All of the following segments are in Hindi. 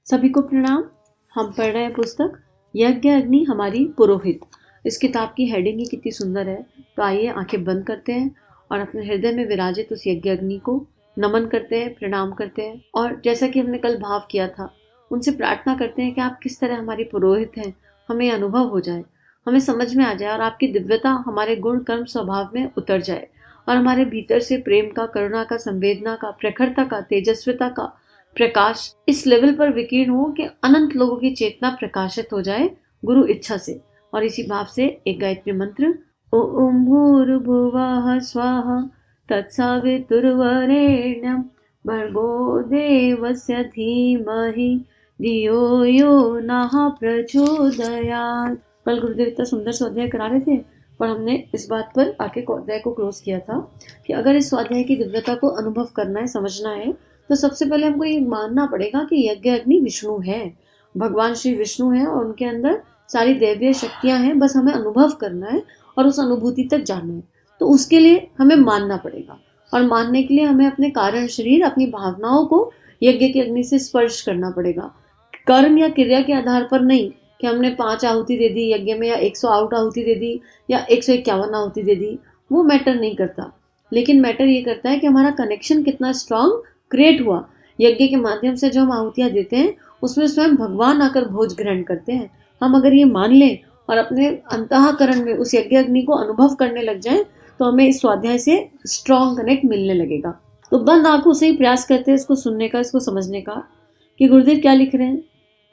सभी को प्रणाम। हम पढ़ रहे हैं पुस्तक यज्ञ अग्नि हमारी पुरोहित। इस किताब की हेडिंग ही कितनी सुंदर है। तो आइए आंखें बंद करते हैं और अपने हृदय में विराजित उस यज्ञ अग्नि को नमन करते हैं, प्रणाम करते हैं। और जैसा कि हमने कल भाव किया था, उनसे प्रार्थना करते हैं कि आप किस तरह हमारी पुरोहित हैं, हमें अनुभव हो जाए, हमें समझ में आ जाए और आपकी दिव्यता हमारे गुण कर्म स्वभाव में उतर जाए और हमारे भीतर से प्रेम का, करुणा का, संवेदना का, प्रखरता का, तेजस्विता का प्रकाश इस लेवल पर विकीर्ण हो कि अनंत लोगों की चेतना प्रकाशित हो जाए गुरु इच्छा से। और इसी भाव से एक गायत्री मंत्र ओम भूर्भुवः स्वाहा तत्सवितुर्वरेण्यं भर्गो देवस्य धीमहि धियो यो नः प्रचोदयात्। कल गुरुदेव इतना सुंदर स्वाध्याय करा रहे थे, पर हमने इस बात पर आके अध्याय को क्लोज किया था कि अगर इस स्वाध्याय की दिव्यता को अनुभव करना है, समझना है, तो सबसे पहले हमको ये मानना पड़ेगा कि यज्ञ अग्नि विष्णु है, भगवान श्री विष्णु है और उनके अंदर सारी दैवीय शक्तियां हैं। बस हमें अनुभव करना है और उस अनुभूति तक जाना है। तो उसके लिए हमें मानना पड़ेगा और मानने के लिए हमें अपने कारण शरीर, अपनी भावनाओं को यज्ञ की अग्नि से स्पर्श करना पड़ेगा। कर्म या क्रिया के आधार पर नहीं कि हमने 5 आहुति दे दी यज्ञ में या 108 आहुति दे दी या 151 आहुति दे दी, वो मैटर नहीं करता। लेकिन मैटर ये करता है कि हमारा कनेक्शन कितना स्ट्रांग क्रिएट हुआ। यज्ञ के माध्यम से जो हम आहुतियां देते हैं उसमें स्वयं भगवान आकर भोज ग्रहण करते हैं। हम अगर ये मान लें और अपने अंतःकरण में उस यज्ञ अग्नि को अनुभव करने लग जाएं, तो हमें इस स्वाध्याय से स्ट्रांग कनेक्ट मिलने लगेगा। तो बंद आंखों से ही प्रयास करते हैं इसको सुनने का, इसको समझने का कि गुरुदेव क्या लिख रहे हैं।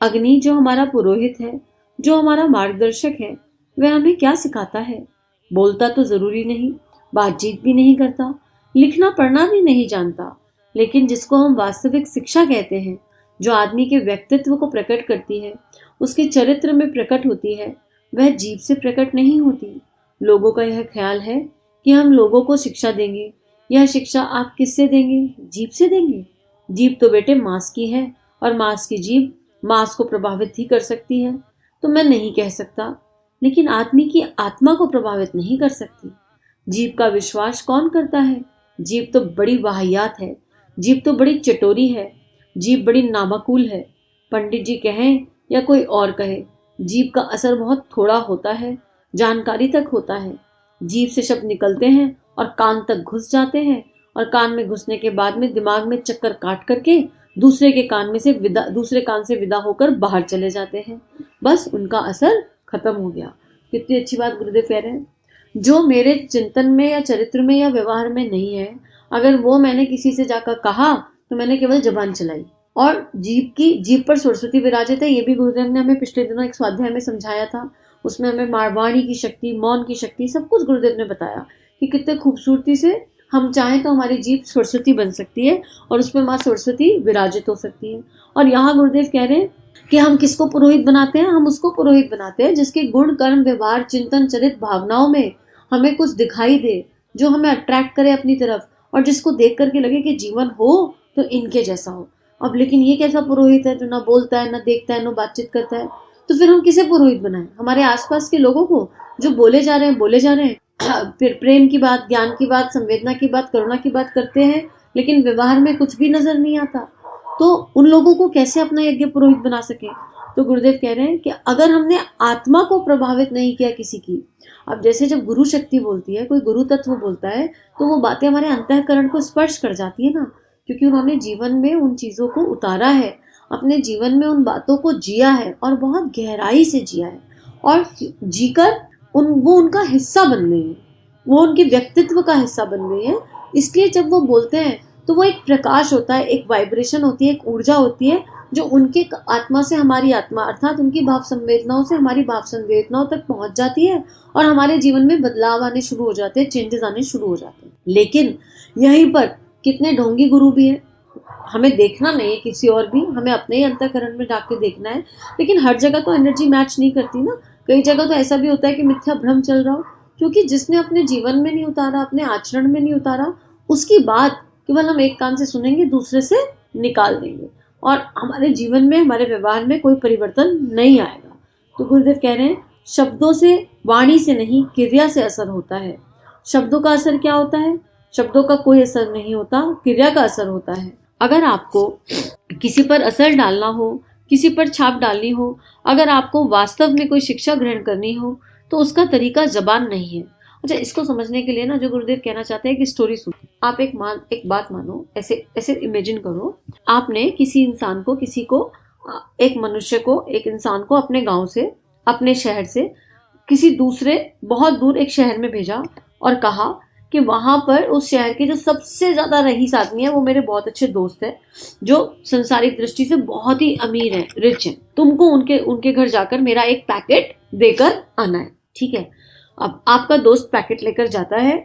अग्नि जो हमारा पुरोहित है, जो हमारा मार्गदर्शक है, वह हमें क्या सिखाता है। बोलता तो जरूरी नहीं, बातचीत भी नहीं करता, लिखना पढ़ना भी नहीं जानता, लेकिन जिसको हम वास्तविक शिक्षा कहते हैं, जो आदमी के व्यक्तित्व को प्रकट करती है, उसके चरित्र में प्रकट होती है, वह जीभ से प्रकट नहीं होती। लोगों का यह ख्याल है कि हम लोगों को शिक्षा देंगे। यह शिक्षा आप किससे देंगे? जीभ से देंगे। जीभ तो बेटे मांस की है और मांस की जीभ मांस को प्रभावित ही कर सकती है। तो मैं नहीं कह सकता, लेकिन आदमी की आत्मा को प्रभावित नहीं कर सकती। जीभ का विश्वास कौन करता है? जीभ तो बड़ी वाहियात है, जीभ तो बड़ी चटोरी है, जीभ बड़ी नामाकूल है। पंडित जी कहें या कोई और कहे, जीभ का असर बहुत थोड़ा होता है, जानकारी तक होता है। जीभ से शब्द निकलते हैं और कान तक घुस जाते हैं और कान में घुसने के बाद में दिमाग में चक्कर काट करके दूसरे कान से विदा होकर बाहर चले जाते हैं। बस उनका असर खत्म हो गया। कितनी अच्छी बात गुरुदेव कह रहे हैं। जो मेरे चिंतन में या चरित्र में या व्यवहार में नहीं है, अगर वो मैंने किसी से जाकर कहा तो मैंने केवल जबान चलाई। और जीभ पर सरस्वती विराजित है, ये भी गुरुदेव ने हमें पिछले दिनों एक स्वाध्याय में समझाया था। उसमें हमें वाणी की शक्ति, मौन की शक्ति, सब कुछ गुरुदेव ने बताया कि कितने खूबसूरती से हम चाहें तो हमारी जीभ सरस्वती बन सकती है और उसमें माँ सरस्वती विराजित हो सकती है। और यहाँ गुरुदेव कह रहे हैं कि हम किसको पुरोहित बनाते हैं? हम उसको पुरोहित बनाते हैं जिसके गुण कर्म व्यवहार चिंतन चरित भावनाओं में हमें कुछ दिखाई दे, जो हमें अट्रैक्ट करे अपनी तरफ और जिसको देख करके लगे कि जीवन हो तो इनके जैसा हो। अब लेकिन ये कैसा पुरोहित है जो ना बोलता है, ना देखता है, ना बातचीत करता है? तो फिर हम किसे पुरोहित बनाएं? हमारे आसपास के लोगों को, जो बोले जा रहे हैं फिर प्रेम की बात, ज्ञान की बात, संवेदना की बात, करुणा की बात करते हैं, लेकिन व्यवहार में कुछ भी नजर नहीं आता। तो उन लोगों को कैसे अपना यज्ञ पुरोहित बना सके? तो गुरुदेव कह रहे हैं कि अगर हमने आत्मा को प्रभावित नहीं किया किसी की, अब जैसे जब गुरु शक्ति बोलती है, कोई गुरु तत्व बोलता है, तो वो बातें हमारे अंतःकरण को स्पर्श कर जाती है ना, क्योंकि उन्होंने जीवन में उन चीजों को उतारा है, अपने जीवन में उन बातों को जिया है और बहुत गहराई से जिया है और जीकर वो उनका हिस्सा बन गई है, वो उनके व्यक्तित्व का हिस्सा बन गई है। इसलिए जब वो बोलते हैं तो वो एक प्रकाश होता है, एक वाइब्रेशन होती है, एक ऊर्जा होती है जो उनके आत्मा से हमारी आत्मा, अर्थात उनकी भाव संवेदनाओं से हमारी भाव संवेदनाओं तक पहुंच जाती है और हमारे जीवन में बदलाव आने शुरू हो जाते हैं, चेंजेस आने शुरू हो जाते हैं। लेकिन यहीं पर कितने ढोंगी गुरु भी हैं। हमें देखना नहीं है किसी और भी, हमें अपने ही अंतःकरण में जाके देखना है। लेकिन हर जगह तो एनर्जी मैच नहीं करती ना। कई जगह तो ऐसा भी होता है कि मिथ्या भ्रम चल रहा हो, क्योंकि जिसने अपने जीवन में नहीं उतारा, अपने आचरण में नहीं उतारा, उसकी बात केवल हम एक कान से सुनेंगे, दूसरे से निकाल देंगे और हमारे जीवन में, हमारे व्यवहार में कोई परिवर्तन नहीं आएगा। तो गुरुदेव कह रहे हैं शब्दों से, वाणी से नहीं, क्रिया से असर होता है। शब्दों का असर क्या होता है? शब्दों का कोई असर नहीं होता, क्रिया का असर होता है। अगर आपको किसी पर असर डालना हो, किसी पर छाप डालनी हो, अगर आपको वास्तव में कोई शिक्षा ग्रहण करनी हो, तो उसका तरीका जबान नहीं है। अच्छा, इसको समझने के लिए ना जो गुरुदेव कहना चाहते हैं कि स्टोरी सुनो। आप एक बात मानो, ऐसे ऐसे इमेजिन करो, आपने किसी इंसान को, एक मनुष्य को, एक इंसान को अपने गांव से, अपने शहर से किसी दूसरे बहुत दूर एक शहर में भेजा और कहा कि वहां पर उस शहर के जो सबसे ज्यादा रईस आदमी है वो मेरे बहुत अच्छे दोस्त है, जो संसारिक दृष्टि से बहुत ही अमीर है, रिच है, तुमको उनके घर जाकर मेरा एक पैकेट देकर आना है। ठीक है, अब आपका दोस्त पैकेट लेकर जाता है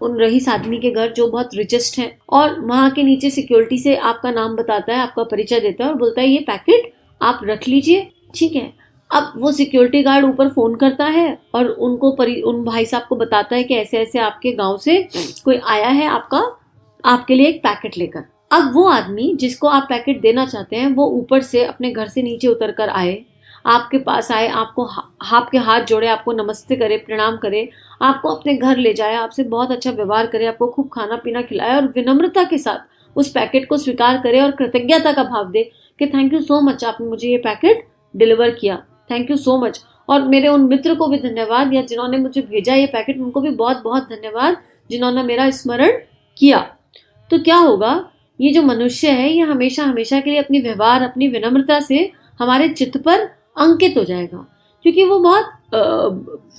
उन रईस आदमी के घर जो बहुत रिचेस्ट है, और वहां के नीचे सिक्योरिटी से आपका नाम बताता है, आपका परिचय देता है और बोलता है ये पैकेट आप रख लीजिए। ठीक है, अब वो सिक्योरिटी गार्ड ऊपर फोन करता है और उन भाई साहब को बताता है कि ऐसे ऐसे आपके गांव से कोई आया है आपके लिए एक पैकेट लेकर। अब वो आदमी जिसको आप पैकेट देना चाहते हैं वो ऊपर से अपने घर से नीचे उतर कर आए, आपके पास आए, आपके हाथ जोड़े, आपको नमस्ते करे, प्रणाम करे, आपको अपने घर ले जाए, आपसे बहुत अच्छा व्यवहार करे, आपको खूब खाना पीना खिलाए और विनम्रता के साथ उस पैकेट को स्वीकार करे और कृतज्ञता का भाव दे कि थैंक यू सो मच, आपने मुझे ये पैकेट डिलीवर किया, थैंक यू सो मच। और मेरे उन मित्र को भी धन्यवाद, या जिन्होंने मुझे भेजा ये पैकेट उनको भी बहुत बहुत धन्यवाद, जिन्होंने मेरा स्मरण किया। तो क्या होगा, ये जो मनुष्य है ये हमेशा हमेशा के लिए अपनी व्यवहार, अपनी विनम्रता से हमारे चित्त पर अंकित हो जाएगा, क्योंकि वो बहुत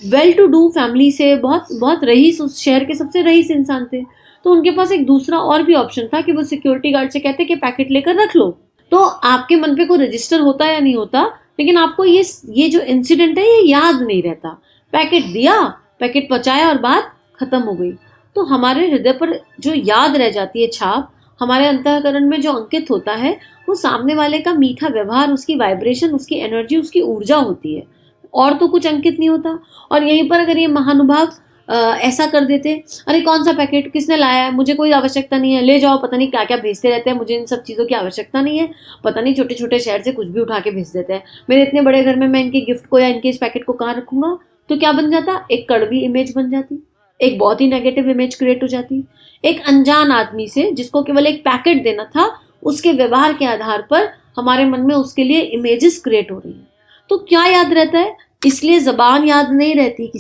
वेल टू डू फैमिली से, बहुत बहुत रईस, उस शहर के सबसे रईस इंसान थे। तो उनके पास एक दूसरा और भी ऑप्शन था कि वो सिक्योरिटी गार्ड से कहते कि पैकेट लेकर रख लो। तो आपके मन पे कोई रजिस्टर होता या नहीं होता, लेकिन आपको ये जो इंसिडेंट है ये याद नहीं रहता। पैकेट दिया, पैकेट पहुंचाया और बात खत्म हो गई। तो हमारे हृदय पर जो याद रह जाती है छाप, हमारे अंतःकरण में जो अंकित होता है, वो सामने वाले का मीठा व्यवहार, उसकी वाइब्रेशन, उसकी एनर्जी, उसकी ऊर्जा होती है, और तो कुछ अंकित नहीं होता। और यहीं पर अगर ये महानुभाव ऐसा कर देते, अरे कौन सा पैकेट, किसने लाया है, मुझे कोई आवश्यकता नहीं है, ले जाओ, पता नहीं क्या क्या भेजते रहते हैं, मुझे इन सब चीज़ों की आवश्यकता नहीं है, पता नहीं छोटे छोटे शहर से कुछ भी उठा के भेज देते हैं, मेरे इतने बड़े घर में मैं इनके गिफ्ट को या इनके इस पैकेट को कहाँ रखूंगा। तो क्या बन जाता, एक कड़वी इमेज बन जाती, एक बहुत ही नेगेटिव इमेज क्रिएट हो जाती। एक अनजान आदमी से जिसको केवल एक पैकेट देना था, उसके व्यवहार के आधार पर हमारे मन में उसके लिए इमेजेस क्रिएट हो रही है। तो क्या याद रहता है, इसलिए जबान याद नहीं रहती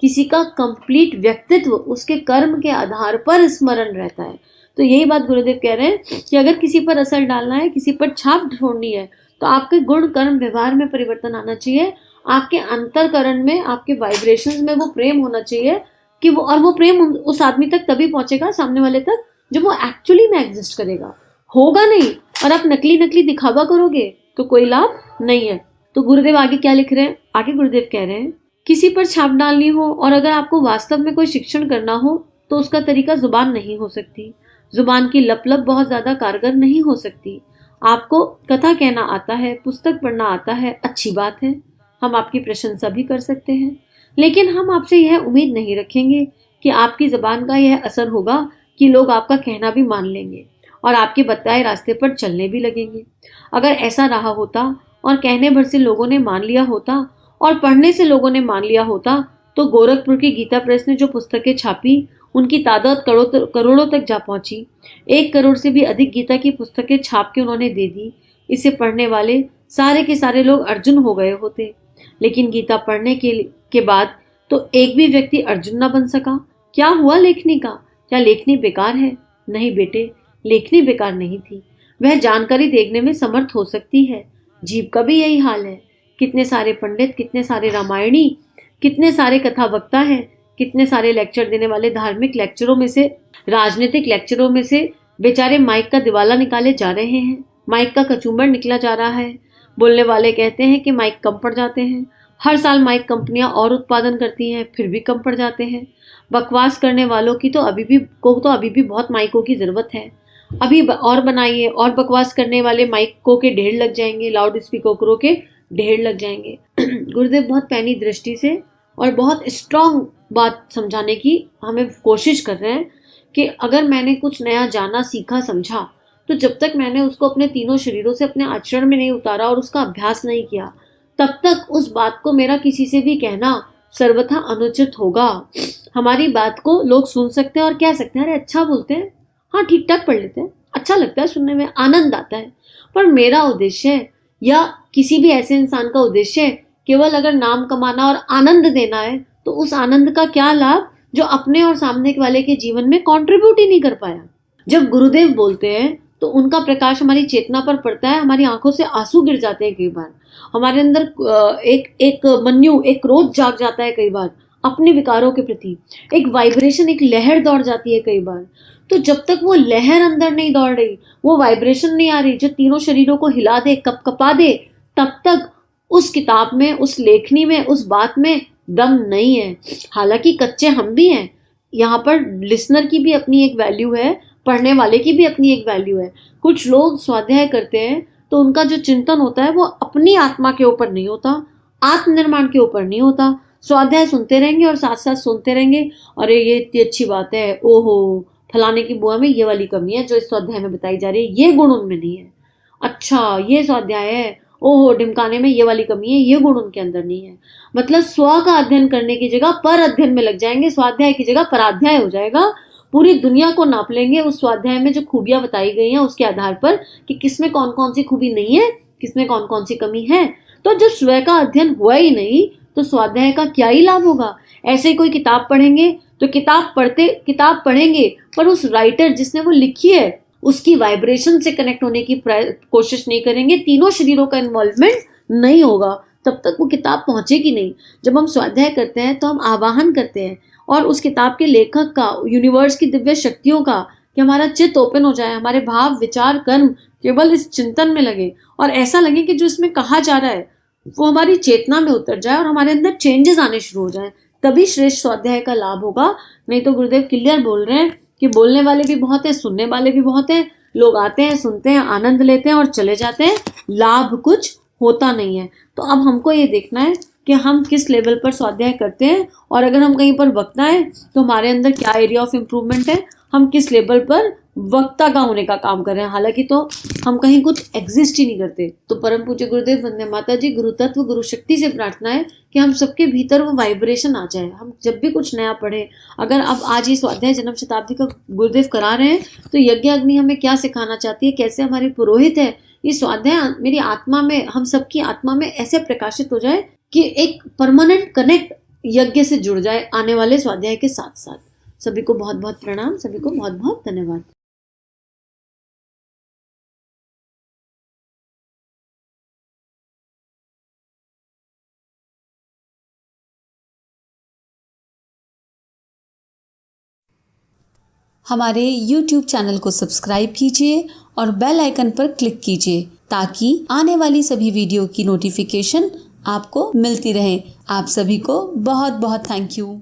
किसी का कंप्लीट व्यक्तित्व उसके कर्म के आधार पर स्मरण रहता है। तो यही बात गुरुदेव कह रहे हैं कि अगर किसी पर असर डालना है, किसी पर छाप छोड़नी है, तो आपके गुण कर्म व्यवहार में परिवर्तन आना चाहिए, आपके अंतरकरण में, आपके वाइब्रेशंस में वो प्रेम होना चाहिए कि वो प्रेम उस आदमी तक तभी पहुंचेगा, सामने वाले तक, जब वो एक्चुअली में एग्जिस्ट करेगा। होगा नहीं, और आप नकली दिखावा करोगे तो कोई लाभ नहीं है। तो गुरुदेव आगे क्या लिख रहे हैं, आगे गुरुदेव कह रहे हैं, किसी पर छाप डालनी हो और अगर आपको वास्तव में कोई शिक्षण करना हो तो उसका तरीका जुबान नहीं हो सकती। जुबान की लप बहुत ज्यादा कारगर नहीं हो सकती। आपको कथा कहना आता है, पुस्तक पढ़ना आता है, अच्छी बात है, हम आपकी प्रशंसा भी कर सकते हैं, लेकिन हम आपसे यह उम्मीद नहीं रखेंगे कि आपकी जबान का यह असर होगा कि लोग आपका कहना भी मान लेंगे और आपके बताए रास्ते पर चलने भी लगेंगे। अगर ऐसा रहा होता और कहने भर से लोगों ने मान लिया होता और पढ़ने से लोगों ने मान लिया होता, तो गोरखपुर की गीता प्रेस ने जो पुस्तकें छापी उनकी तादाद करोड़ों तक जा पहुंची। 1 करोड़ से भी अधिक गीता की पुस्तकें छाप के उन्होंने दे दी। इसे पढ़ने वाले सारे के सारे लोग अर्जुन हो गए होते, लेकिन गीता पढ़ने के बाद तो एक भी व्यक्ति अर्जुन न बन सका। क्या हुआ लेखनी का? क्या लेखनी बेकार है? नहीं बेटे, लेखनी बेकार नहीं थी, वह जानकारी देखने में समर्थ हो सकती है। जीव का भी यही हाल है। कितने सारे पंडित, कितने सारे रामायणी, कितने सारे कथा वक्ता हैं, कितने सारे लेक्चर देने वाले धार्मिक लेक्चरों में से, राजनीतिक लेक्चरों में से बेचारे माइक का दिवाला निकाले जा रहे हैं, माइक का कचूमर निकला जा रहा है। बोलने वाले कहते हैं कि माइक कम पड़ जाते हैं। हर साल माइक कंपनियां और उत्पादन करती हैं, फिर भी कम पड़ जाते हैं। बकवास करने वालों की तो अभी भी बहुत माइकों की जरूरत है। अभी और बनाइए, और बकवास करने वाले माइकों के ढेर लग जाएंगे, लाउड स्पीकरों के ढेर लग जाएंगे। गुरुदेव बहुत पैनी दृष्टि से और बहुत स्ट्रांग बात समझाने की हमें कोशिश कर रहे हैं कि अगर मैंने कुछ नया जाना, सीखा, समझा, तो जब तक मैंने उसको अपने तीनों शरीरों से अपने आचरण में नहीं उतारा और उसका अभ्यास नहीं किया, तब तक उस बात को मेरा किसी से भी कहना सर्वथा अनुचित होगा। हमारी बात को लोग सुन सकते हैं और कह सकते हैं, अरे अच्छा बोलते हैं, हाँ ठीक ठाक पढ़ लेते हैं, अच्छा लगता है सुनने में, आनंद आता है, पर मेरा उद्देश्य है या किसी भी ऐसे इंसान का उद्देश्य केवल अगर नाम कमाना और आनंद देना है, तो उस आनंद का क्या लाभ जो अपने और सामने वाले के जीवन में कंट्रीब्यूट ही नहीं कर पाया। जब गुरुदेव बोलते हैं तो उनका प्रकाश हमारी चेतना पर पड़ता है, हमारी आंखों से आंसू गिर जाते हैं कई बार, हमारे अंदर एक मनू, एक क्रोध जाग जाता है कई बार अपने विकारों के प्रति, एक वाइब्रेशन, एक लहर दौड़ जाती है कई बार। तो जब तक वो लहर अंदर नहीं दौड़ रही, वो वाइब्रेशन नहीं आ रही जो तीनों शरीरों को हिला दे, कपकपा दे, तब तक उस किताब में, उस लेखनी में, उस बात में दम नहीं है। हालांकि कच्चे हम भी हैं, यहाँ पर लिसनर की भी अपनी एक वैल्यू है, पढ़ने वाले की भी अपनी एक वैल्यू है। कुछ लोग स्वाध्याय करते हैं तो उनका जो चिंतन होता है वो अपनी आत्मा के ऊपर नहीं होता, आत्मनिर्माण के ऊपर नहीं होता। स्वाध्याय सुनते रहेंगे और साथ साथ सुनते रहेंगे, अरे ये इतनी अच्छी बात है, ओहो फलाने की बुआ में ये वाली कमी है जो इस स्वाध्याय में बताई जा रही है, ये गुण उनमें नहीं है। अच्छा ये स्वाध्याय है, ओहो ढिमकाने में ये वाली कमी है, ये गुण उनके अंदर नहीं है। मतलब स्व का अध्ययन करने की जगह पर अध्ययन में लग जाएंगे, स्वाध्याय की जगह पराध्याय हो जाएगा। पूरी दुनिया को नाप लेंगे उस स्वाध्याय में जो खूबियां बताई गई हैं उसके आधार पर कि किसमें कौन कौन सी खूबी नहीं है, किसमें कौन कौन सी कमी है। तो जब स्व का अध्ययन हुआ ही नहीं तो स्वाध्याय का क्या ही लाभ होगा। ऐसे ही कोई किताब पढ़ेंगे तो किताब पढ़ेंगे पर उस राइटर जिसने वो लिखी है उसकी वाइब्रेशन से कनेक्ट होने की कोशिश नहीं करेंगे, तीनों शरीरों का इन्वॉल्वमेंट नहीं होगा, तब तक वो किताब पहुंचेगी नहीं। जब हम स्वाध्याय करते हैं तो हम आवाहन करते हैं और उस किताब के लेखक का, यूनिवर्स की दिव्य शक्तियों का, कि हमारा चित्त ओपन हो जाए, हमारे भाव विचार कर्म केवल इस चिंतन में लगे और ऐसा लगे कि जो इसमें कहा जा रहा है वो हमारी चेतना में उतर जाए और हमारे अंदर चेंजेस आने शुरू हो जाए, तभी श्रेष्ठ स्वाध्याय का लाभ होगा। नहीं तो गुरुदेव क्लियर बोल रहे हैं कि बोलने वाले भी बहुत है, सुनने वाले भी बहुत है, लोग आते हैं, सुनते हैं, आनंद लेते हैं और चले जाते हैं, लाभ कुछ होता नहीं है। तो अब हमको ये देखना है कि हम किस लेवल पर स्वाध्याय करते हैं और अगर हम कहीं पर वक्ता है तो हमारे अंदर क्या एरिया ऑफ इम्प्रूवमेंट है, हम किस लेवल पर वक्ता का होने का काम कर रहे हैं। हालांकि तो हम कहीं कुछ एग्जिस्ट ही नहीं करते। तो परम पूज्य गुरुदेव वंदे माता जी, गुरु तत्व गुरु शक्ति से प्रार्थना है कि हम सबके भीतर वो वाइब्रेशन आ जाए। हम जब भी कुछ नया पढ़े, अगर अब आज ये स्वाध्याय जन्म शताब्दी का गुरुदेव करा रहे हैं तो यज्ञ अग्नि हमें क्या सिखाना चाहती है, कैसे हमारे पुरोहित है, ये स्वाध्याय मेरी आत्मा में, हम सबकी आत्मा में ऐसे प्रकाशित हो जाए कि एक परमानेंट कनेक्ट यज्ञ से जुड़ जाए आने वाले स्वाध्याय के साथ साथ। सभी को बहुत बहुत प्रणाम, सभी को बहुत बहुत धन्यवाद। हमारे YouTube चैनल को सब्सक्राइब कीजिए और बेल आइकन पर क्लिक कीजिए ताकि आने वाली सभी वीडियो की नोटिफिकेशन आपको मिलती रहे। आप सभी को बहुत बहुत थैंक यू।